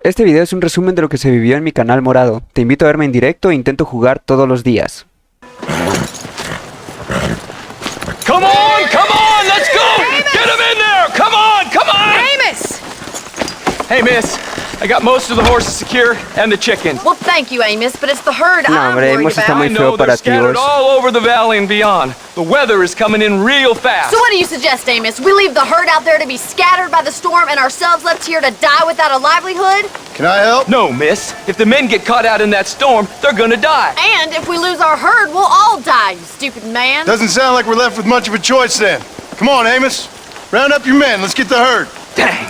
Este video es un resumen de lo que se vivió en mi canal morado. Te invito a verme en directo e intento jugar todos los días. Come on, let's go! Amos! Get him in there! Come on! Amos! Hey, miss, I got most of the horses secure and the chickens. Well, thank you, Amos, but it's the herd No, I'm hombre, worried Amos está about. muy I feo know they're para ti, scattered vos. all over the valley and beyond. The weather is coming in real fast. So what do you suggest, Amos? We leave the herd out there to be scattered by the storm and ourselves left here to die without a livelihood? Can I help? No, miss. If the men get caught out in that storm, they're gonna die. And if we lose our herd, we'll all die, you stupid man. Doesn't sound like we're left with much of a choice then. Come on, Amos. Round up your men. Let's get the herd. Dang.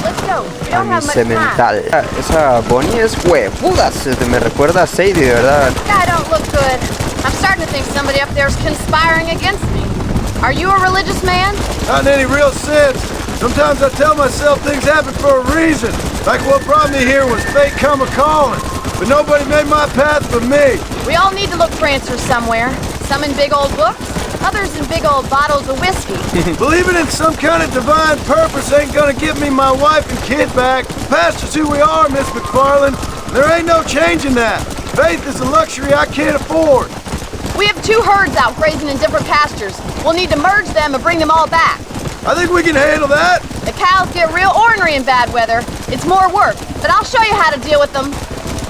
Let's go. We don't have much Semental. time. Esa Bonnie es huevudas. Me recuerda a Sadie, de verdad. Guy don't look good. I'm starting to think somebody up there's conspiring against me. Are you a religious man? Not in any real sense. Sometimes I tell myself things happen for a reason. Like what brought me here was fate come a-calling. But nobody made my path but me. We all need to look for answers somewhere. Some in big old books, others in big old bottles of whiskey. Believing in some kind of divine purpose ain't gonna give me my wife and kid back. The past is who we are, Miss McFarland. There ain't no changing that. Faith is a luxury I can't afford. We have two herds out grazing in different pastures. We'll need to merge them and bring them all back. I think we can handle that. The cows get real ornery in bad weather. It's more work, but I'll show you how to deal with them.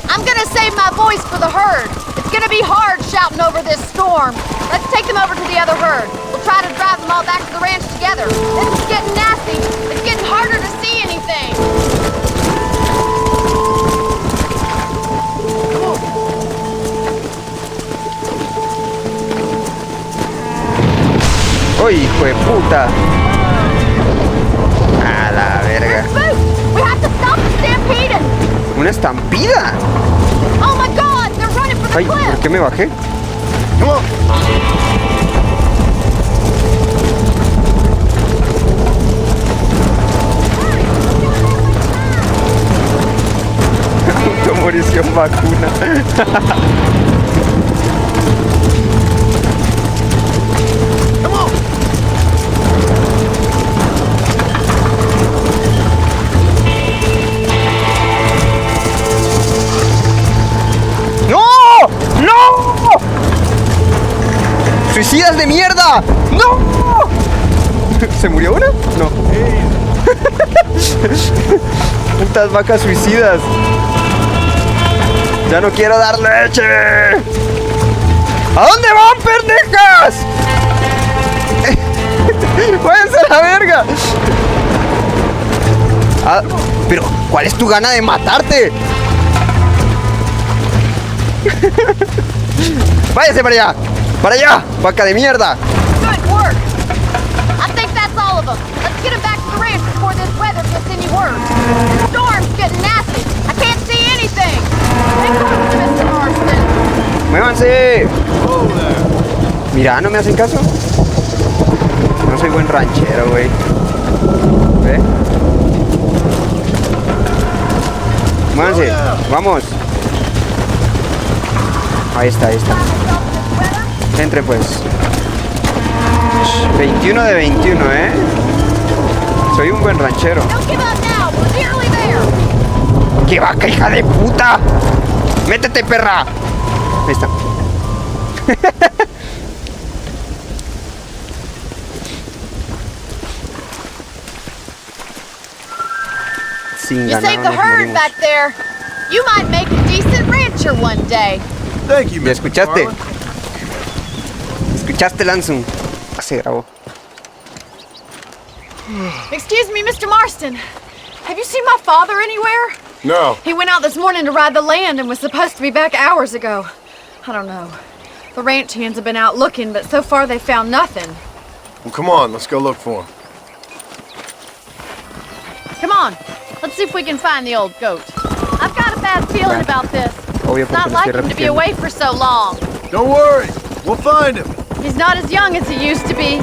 I'm gonna save my voice for the herd. It's gonna be hard shouting over this storm. Let's take them over to the other herd. We'll try to drive them all back to the ranch together. This is getting nasty. It's getting harder to see anything. ¡Oh, hijo de puta! A la verga. Boost! We have to stop the stampeding! ¡Una estampida! Oh my God! They're running for the Ay, ¿por cliff! qué me bajé? Come on. Automorición vacuna. Come on. ¡No! ¡No! ¡Suicidas de mierda! ¡No! ¿Se murió una? No. Putas vacas suicidas. Ya no quiero dar leche. ¿A dónde van, pendejas? ¡Váyanse a la verga! Ah, pero, ¿cuál es tu gana de matarte? ¡Váyase para allá! ¡Para allá! ¡Vaca de mierda! Good work! I think that's all of them. Let's get them back to the ranch before this weather gets any worse. The storm's getting nasty. I can't see anything. Take over, Mr. Marston. ¡Muévanse! Oh, there. Mira, ¿no me hacen caso? No soy buen ranchero, güey. ¿Ve? Muévanse, vamos. Ahí está, ahí está. Entre pues. 21 de 21, ¿eh? Soy un buen ranchero. Don't give up now. We're nearly there. ¡Qué vaca, hija de puta! ¡Métete, perra! Ahí está. Sin You ganado saved the nos herd morimos. back there. You might make a decent rancher one day. Thank you, ¿Ya Miss escuchaste? McFarland. ¿Escuchaste, Lanzun? Se grabó. Excuse me, Mr. Marston. Have you seen my father anywhere? No. He went out this morning to ride the land and was supposed to be back hours ago. I don't know. The ranch hands have been out looking, but so far they found nothing. Well, come on. Let's go look for him. Come on, let's see if we can find the old goat. I've got a bad feeling about this. Obvio, It's porque not lo like estoy him to be repitiendo. away for so long. Don't worry. We'll find him. He's not as young as he used to be.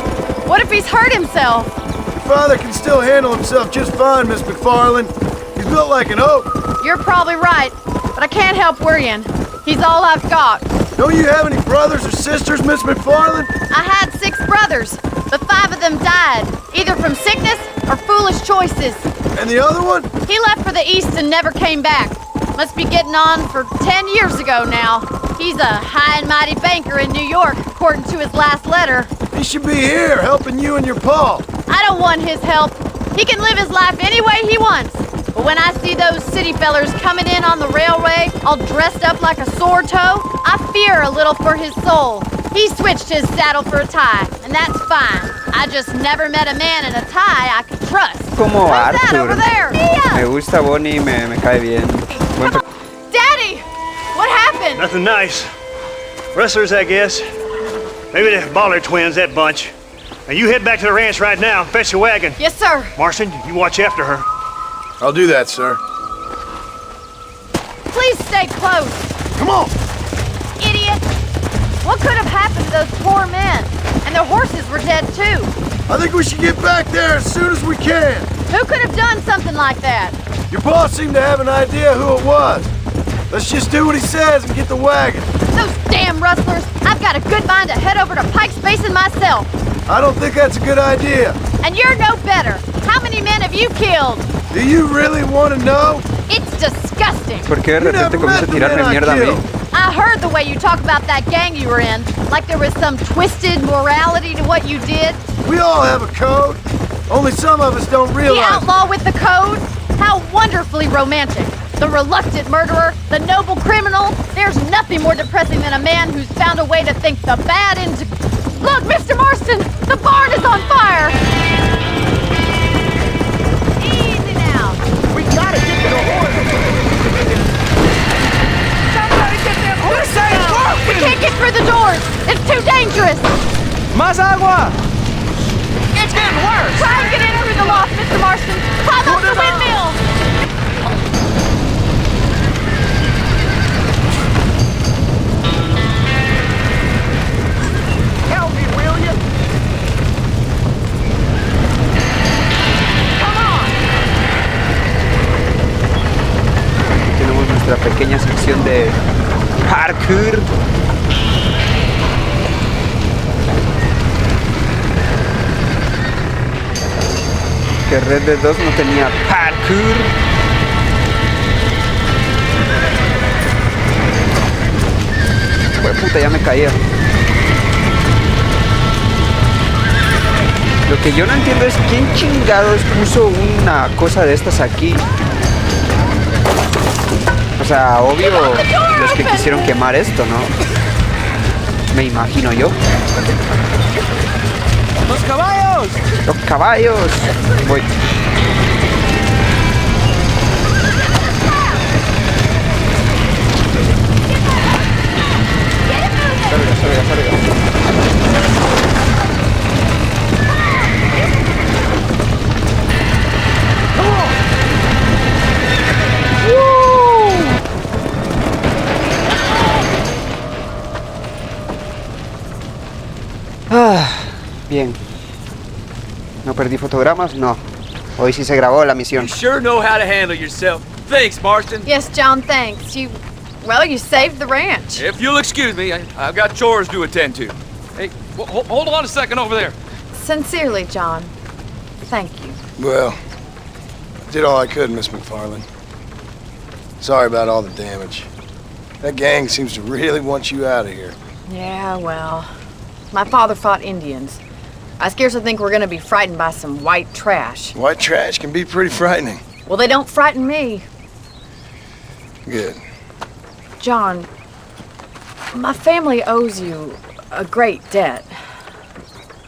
What if he's hurt himself? Your father can still handle himself just fine, Miss McFarland. He's built like an oak. You're probably right, but I can't help worrying. He's all I've got. Don't you have any brothers or sisters, Miss McFarland? I had 6 brothers, but 5 of them died, either from sickness or foolish choices. And the other one? He left for the east and never came back. Must be getting on for 10 years ago now. He's a high and mighty banker in New York, according to his last letter. He should be here helping you and your pa. I don't want his help. He can live his life any way he wants. But when I see those city fellers coming in on the railway, all dressed up like a sword toe, I fear a little for his soul. He switched his saddle for a tie, and that's fine. I just never met a man in a tie I could trust. Como Who's that Arthur. over there? Me gusta Bonnie, me cae bien. Buen per- Daddy! What happened? Nothing nice. Rustlers, I guess. Maybe the Baller twins, that bunch. Now you head back to the ranch right now and fetch the wagon. Yes, sir. Marston, you watch after her. I'll do that, sir. Please stay close. Come on. Idiot! What could have happened to those poor men? And their horses were dead too. I think we should get back there as soon as we can. Who could have done something like that? Your boss seemed to have an idea who it was. Let's just do what he says and get the wagon. Those damn rustlers! I've got a good mind to head over to Pike's Basin myself. I don't think that's a good idea. And you're no better. How many men have you killed? Do you really want to know? It's disgusting. ¿Por qué de repente comienza a tirarme mierda a mí? I heard the way you talk about that gang you were in. Like there was some twisted morality to what you did. We all have a code. Only some of us don't The realize it. outlaw with the code? How wonderfully romantic. The reluctant murderer, the noble criminal. There's nothing more depressing than a man who's found a way to think the bad into... Look, Mr. Marston! The barn is on fire! Easy now. We gotta get to the horse. Somebody get them horses out! We can't get through the doors. It's too dangerous. Más agua! It's getting worse! Try and get in through the loft, Mr. Marston. Climb up the windmill. Help me, will you? Come on! Tenemos nuestra pequeña sección de parkour. Que Red Dead 2 no tenía parkour. Pues puta, ya me caía. Lo que yo no entiendo es quién chingados puso una cosa de estas aquí. O sea, obvio los que quisieron quemar esto, ¿no? Me imagino yo. ¡Los caballos! Los caballos. Voy. Salga. Bien. ¿No perdí fotogramas? No. Hoy sí se grabó la misión. You sure know how to handle yourself. Thanks, Marston. Yes, John, thanks. You saved the ranch. If you'll excuse me, I've got chores to attend to. Hey, hold on a second over there. Sincerely, John. Thank you. Well, I did all I could, Miss McFarland. Sorry about all the damage. That gang seems to really want you out of here. Yeah, well, my father fought Indians. I scarcely think we're gonna be frightened by some white trash. White trash can be pretty frightening. Well, they don't frighten me. Good. John, my family owes you a great debt.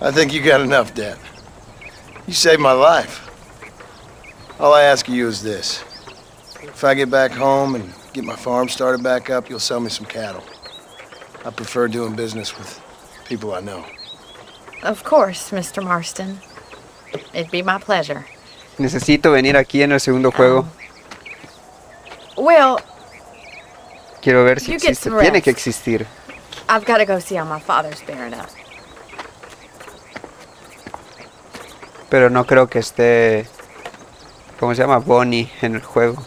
I think you got enough debt. You saved my life. All I ask of you is this. If I get back home and get my farm started back up, you'll sell me some cattle. I prefer doing business with people I know. Of course, Mr. Marston. It'd be my pleasure. Necesito venir aquí en el segundo juego. Well, Quiero ver si you get existe. some Tiene rest. que existir. I've got to go see how my father's bearing up. Pero no creo que esté... ¿Cómo se llama? Bonnie en el juego.